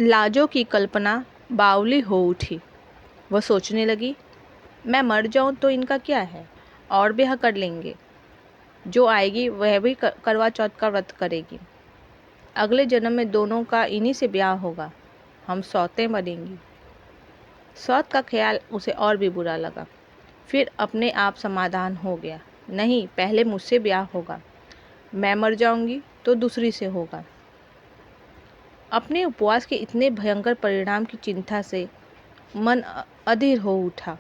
लाजो की कल्पना बावली हो उठी। वह सोचने लगी, मैं मर जाऊं तो इनका क्या है, और ब्याह कर लेंगे। जो आएगी वह भी करवा चौथ का व्रत करेगी। अगले जन्म में दोनों का इन्हीं से ब्याह होगा। हम सौतें बनेंगी। सौत का ख्याल उसे और भी बुरा लगा। फिर अपने आप समाधान हो गया, नहीं, पहले मुझसे ब्याह होगा। मैं मर जाऊंगी तो दूसरी से होगा। अपने उपवास के इतने भयंकर परिणाम की चिंता से मन अधीर हो उठा।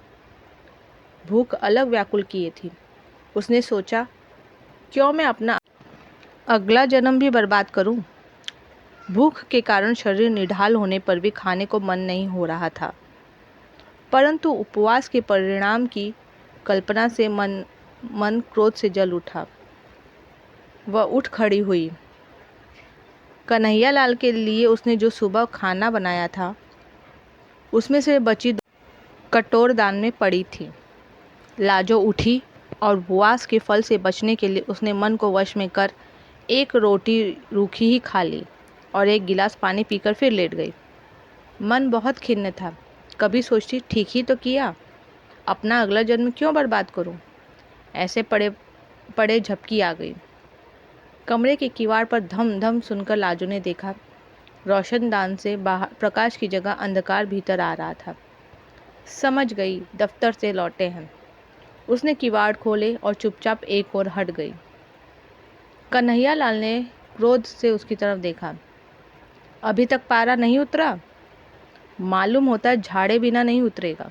भूख अलग व्याकुल किए थी। उसने सोचा, क्यों मैं अपना अगला जन्म भी बर्बाद करूं? भूख के कारण शरीर निढाल होने पर भी खाने को मन नहीं हो रहा था, परंतु उपवास के परिणाम की कल्पना से मन क्रोध से जल उठा। वह उठ खड़ी हुई। कन्हैया लाल के लिए उसने जो सुबह खाना बनाया था, उसमें से बची कटोर दान में पड़ी थी। लाजो उठी और उपवास के फल से बचने के लिए उसने मन को वश में कर एक रोटी रूखी ही खा ली और एक गिलास पानी पीकर फिर लेट गई। मन बहुत खिन्न था। कभी सोचती, ठीक ही तो किया, अपना अगला जन्म क्यों बर्बाद करूं? ऐसे पड़े पड़े झपकी आ गई। कमरे के किवाड़ पर धम धम सुनकर लाजो ने देखा, रोशनदान से बाहर प्रकाश की जगह अंधकार भीतर आ रहा था। समझ गई, दफ्तर से लौटे हैं। उसने किवाड़ खोले और चुपचाप एक ओर हट गई। कन्हैया लाल ने क्रोध से उसकी तरफ देखा। अभी तक पारा नहीं उतरा? मालूम होता है झाड़े बिना नहीं उतरेगा।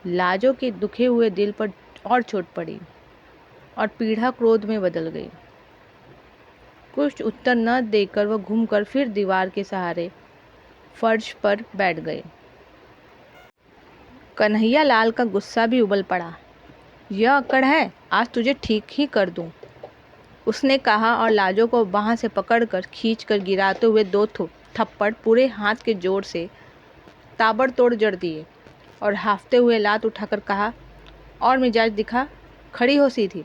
लाजो के दुखे हुए दिल पर और चोट पड़ी और पीड़ा क्रोध में बदल गई। कुछ उत्तर न देकर वह घूमकर फिर दीवार के सहारे फर्श पर बैठ गए। कन्हैया लाल का गुस्सा भी उबल पड़ा। यह अक्कड़ है, आज तुझे ठीक ही कर दूं, उसने कहा और लाजो को बाह से पकड़कर खींचकर गिराते हुए दो थप्पड़ पूरे हाथ के जोर से ताबड़तोड़ जड़ दिए और हाफते हुए लात उठाकर कहा, और मिजाज दिखा, खड़ी हो सीधी।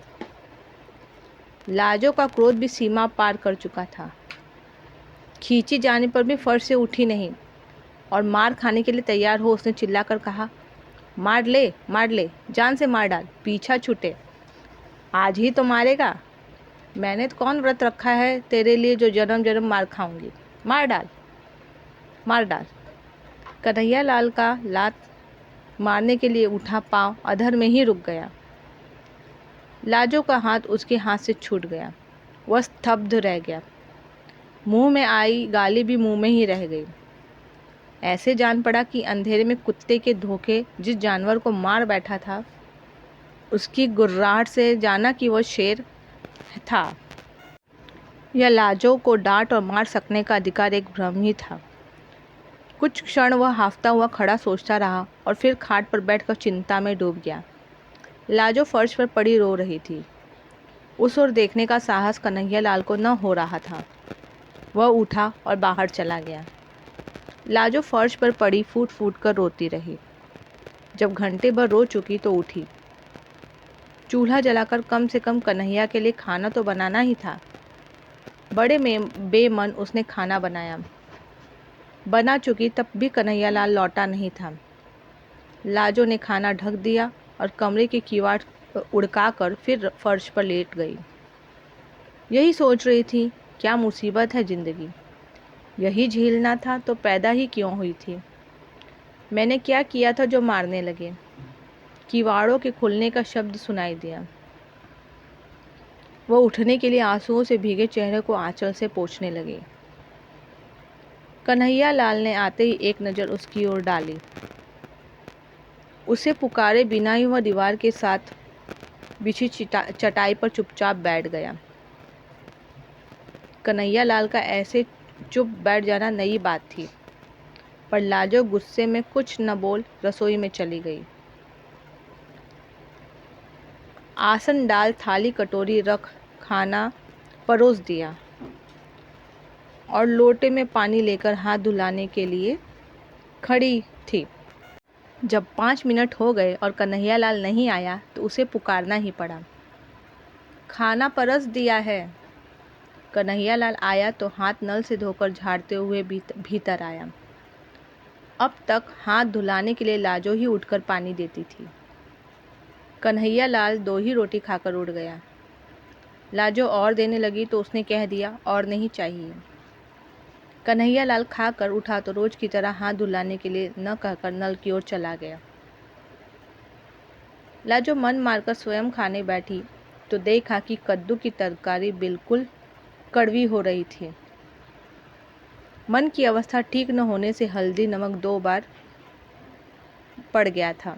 लाजो का क्रोध भी सीमा पार कर चुका था। खींची जाने पर भी फर्श से उठी नहीं और मार खाने के लिए तैयार हो उसने चिल्लाकर कहा, मार ले, जान से मार डाल, पीछा छूटे। आज ही तो मारेगा? मैंने तो कौन व्रत रखा है तेरे लिए जो जन्म जन्म मार खाऊंगी? मार डाल, मार डाल। कन्हैया लाल का लात मारने के लिए उठा पांव अधर में ही रुक गया। लाजो का हाथ उसके हाथ से छूट गया। वह स्तब्ध रह गया। मुंह में आई गाली भी मुंह में ही रह गई। ऐसे जान पड़ा कि अंधेरे में कुत्ते के धोखे जिस जानवर को मार बैठा था, उसकी गुर्राहट से जाना कि वह शेर था या लाजो को डांट और मार सकने का अधिकार एक भ्रम ही था। कुछ क्षण वह हाफता हुआ खड़ा सोचता रहा और फिर खाट पर बैठकर चिंता में डूब गया। लाजो फर्श पर पड़ी रो रही थी। उस ओर देखने का साहस कन्हैया लाल को न हो रहा था। वह उठा और बाहर चला गया। लाजो फर्श पर पड़ी फूट फूट कर रोती रही। जब घंटे भर रो चुकी तो उठी। चूल्हा जलाकर कम से कम कन्हैया के लिए खाना तो बनाना ही था। बड़े बेमन उसने खाना बनाया। बना चुकी तब भी कन्हैया लाल लौटा नहीं था। लाजो ने खाना ढक दिया और कमरे के किवाड़ उड़काकर फिर फर्श पर लेट गई। यही सोच रही थी, क्या मुसीबत है जिंदगी, यही झेलना था तो पैदा ही क्यों हुई थी। मैंने क्या किया था जो मारने लगे। किवाड़ों के खुलने का शब्द सुनाई दिया। वह उठने के लिए आंसुओं से भीगे चेहरे को आंचल से पोंछने लगी। कन्हैया लाल ने आते ही एक नज़र उसकी ओर डाली। उसे पुकारे बिना ही वह दीवार के साथ बिछी चटाई पर चुपचाप बैठ गया। कन्हैया लाल का ऐसे चुप बैठ जाना नई बात थी, पर लाजो गुस्से में कुछ न बोल रसोई में चली गई। आसन डाल थाली कटोरी रख खाना परोस दिया और लोटे में पानी लेकर हाथ धुलाने के लिए खड़ी थी। जब 5 मिनट हो गए और कन्हैया लाल नहीं आया तो उसे पुकारना ही पड़ा। खाना परस दिया है। कन्हैयालाल आया तो हाथ नल से धोकर झाड़ते हुए भीतर आया। अब तक हाथ धुलाने के लिए लाजो ही उठकर पानी देती थी। कन्हैयालाल 2 ही रोटी खाकर उठ गया। लाजो और देने लगी तो उसने कह दिया, और नहीं चाहिए। कन्हैयालाल खाकर उठा तो रोज की तरह हाथ धुलाने के लिए न कहकर नल की ओर चला गया। लाजो मन मारकर स्वयं खाने बैठी तो देखा कि कद्दू की तरकारी बिल्कुल कड़वी हो रही थी। मन की अवस्था ठीक न होने से हल्दी नमक 2 बार पड़ गया था।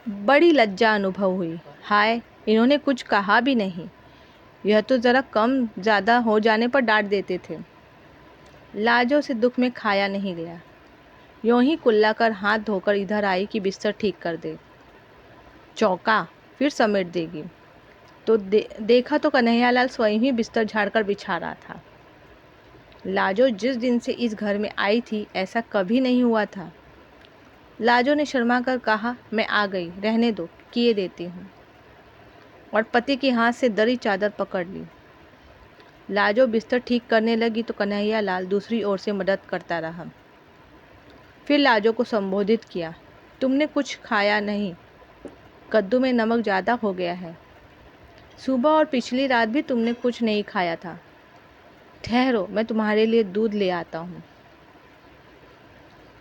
बड़ी लज्जा अनुभव हुई। हाय, इन्होंने कुछ कहा भी नहीं। यह तो ज़रा कम ज़्यादा हो जाने पर डांट देते थे। लाजो से दुख में खाया नहीं गया। यूं ही कुल्लाकर हाथ धोकर इधर आई कि बिस्तर ठीक कर दे। चौंका, फिर समेट देगी तो देखा तो कन्हैयालाल स्वयं ही बिस्तर झाड़कर बिछा रहा था। लाजो जिस दिन से इस घर में आई थी ऐसा कभी नहीं हुआ था। लाजो ने शर्मा कर कहा, मैं आ गई, रहने दो, किए देती हूँ, और पति के हाथ से दरी चादर पकड़ ली। लाजो बिस्तर ठीक करने लगी तो कन्हैयालाल दूसरी ओर से मदद करता रहा। फिर लाजो को संबोधित किया, तुमने कुछ खाया नहीं, कद्दू में नमक ज़्यादा हो गया है। सुबह और पिछली रात भी तुमने कुछ नहीं खाया था। ठहरो, मैं तुम्हारे लिए दूध ले आता हूँ।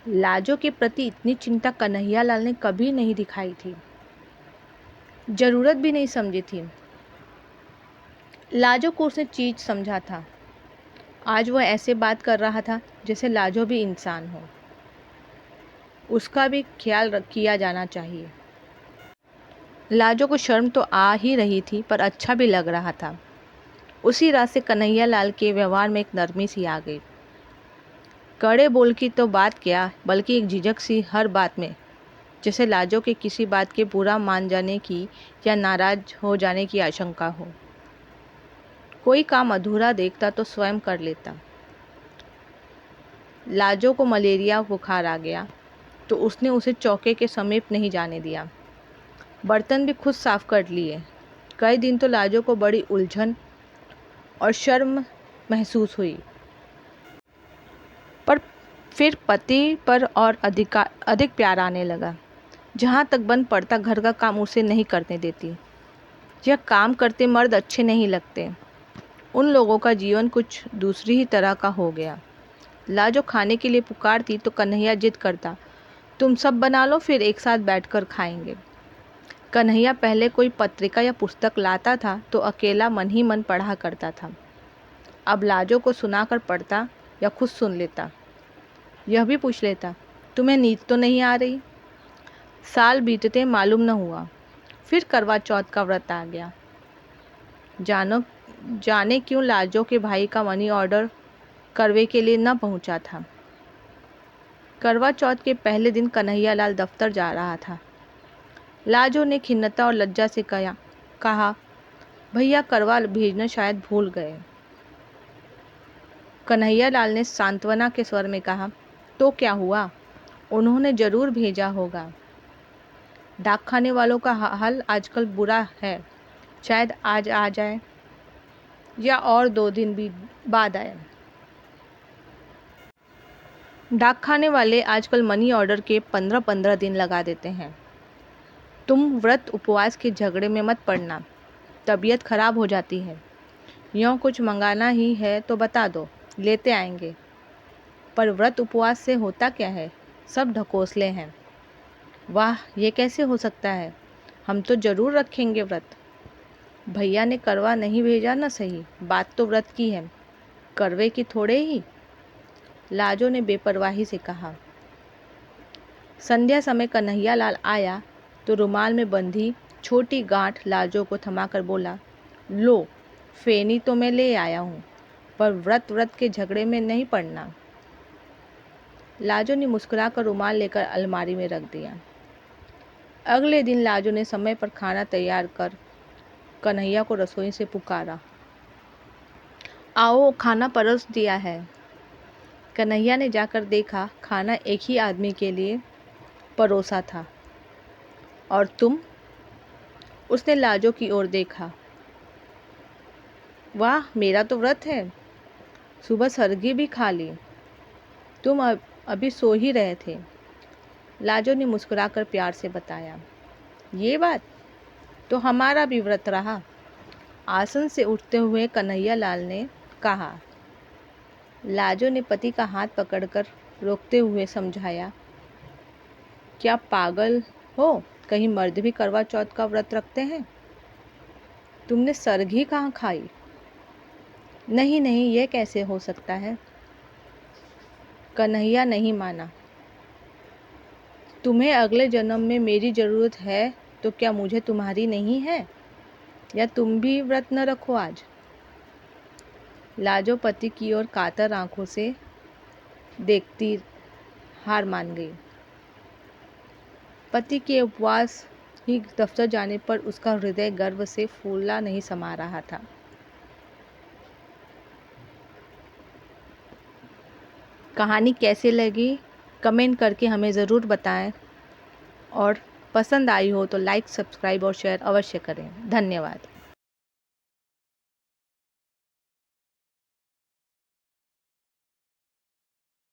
लाजो के प्रति इतनी चिंता कन्हैयालाल ने कभी नहीं दिखाई थी, जरूरत भी नहीं समझी थी। लाजो को उसने चीज समझा था। आज वह ऐसे बात कर रहा था जैसे लाजो भी इंसान हो, उसका भी ख्याल किया जाना चाहिए। लाजो को शर्म तो आ ही रही थी पर अच्छा भी लग रहा था। उसी रात से कन्हैयालाल के व्यवहार में एक नरमी सी आ गई। कड़े बोल की तो बात क्या, बल्कि एक झिझक सी हर बात में, जैसे लाजो के किसी बात के बुरा मान जाने की या नाराज हो जाने की आशंका हो। कोई काम अधूरा देखता तो स्वयं कर लेता। लाजो को मलेरिया बुखार आ गया तो उसने उसे चौके के समीप नहीं जाने दिया। बर्तन भी खुद साफ कर लिए। कई दिन तो लाजो को बड़ी उलझन और शर्म महसूस हुई, पर फिर पति पर और अधिक प्यार आने लगा। जहाँ तक बन पड़ता घर का काम उसे नहीं करने देती। यह काम करते मर्द अच्छे नहीं लगते। उन लोगों का जीवन कुछ दूसरी ही तरह का हो गया। लाजो खाने के लिए पुकारती तो कन्हैया जिद करता, तुम सब बना लो, फिर एक साथ बैठकर खाएंगे। कन्हैया पहले कोई पत्रिका या पुस्तक लाता था तो अकेला मन ही मन पढ़ा करता था। अब लाजो को सुनाकर पढ़ता या खुद सुन लेता। यह भी पूछ लेता, तुम्हें नींद तो नहीं आ रही? साल बीतते मालूम न हुआ। फिर करवा चौथ का व्रत आ गया। जाने क्यों लाजो के भाई का मनी ऑर्डर करवे के लिए न पहुंचा था। करवा चौथ के पहले दिन कन्हैयालाल दफ्तर जा रहा था। लाजो ने खिन्नता और लज्जा से कहा, भैया करवा भेजना शायद भूल गए। कन्हैयालाल ने सांत्वना के स्वर में कहा, तो क्या हुआ, उन्होंने जरूर भेजा होगा। डाकखाने वालों का हाल आजकल बुरा है, शायद आज आ जाए या और 2 दिन भी बाद आए। डाकखाने वाले आजकल मनी ऑर्डर के 15-15 दिन लगा देते हैं। तुम व्रत उपवास के झगड़े में मत पड़ना, तबीयत खराब हो जाती है। यूँ कुछ मंगाना ही है तो बता दो, लेते आएंगे। पर व्रत उपवास से होता क्या है, सब ढकोसले हैं। वाह, ये कैसे हो सकता है, हम तो जरूर रखेंगे व्रत। भैया ने करवा नहीं भेजा न सही, बात तो व्रत की है, करवे की थोड़े ही। लाजो ने बेपरवाही से कहा। संध्या समय कन्हैयालाल आया तो रुमाल में बंधी छोटी गांठ लाजो को थमाकर बोला, लो, फेनी तो मैं ले आया हूँ, पर व्रत के झगड़े में नहीं पड़ना। लाजो ने मुस्कुराकर रुमाल लेकर अलमारी में रख दिया। अगले दिन लाजो ने समय पर खाना तैयार कर कन्हैया को रसोई से पुकारा, आओ, खाना परोस दिया है। कन्हैया ने जाकर देखा, खाना एक ही आदमी के लिए परोसा था। और तुम? उसने लाजो की ओर देखा। वाह, मेरा तो व्रत है। सुबह सरगी भी खा ली। तुम अभी सो ही रहे थे। लाजो ने मुस्कुराकर प्यार से बताया। ये बात तो हमारा भी व्रत रहा। आसन से उठते हुए कन्हैया लाल ने कहा। लाजो ने पति का हाथ पकड़कर रोकते हुए समझाया। क्या पागल हो? कहीं मर्द भी करवा चौथ का व्रत रखते हैं? तुमने सरगी कहाँ खाई? नहीं नहीं, ये कैसे हो सकता है? कन्हैया नहीं माना। तुम्हें अगले जन्म में मेरी ज़रूरत है तो क्या मुझे तुम्हारी नहीं है? या तुम भी व्रत न रखो आज? लाजो पति की ओर कातर आंखों से देखती हार मान गई। पति के उपवास ही दफ्तर जाने पर उसका हृदय गर्व से फूला नहीं समा रहा था। कहानी कैसे लगी कमेंट करके हमें ज़रूर बताएं, और पसंद आई हो तो लाइक, सब्सक्राइब और शेयर अवश्य करें। धन्यवाद।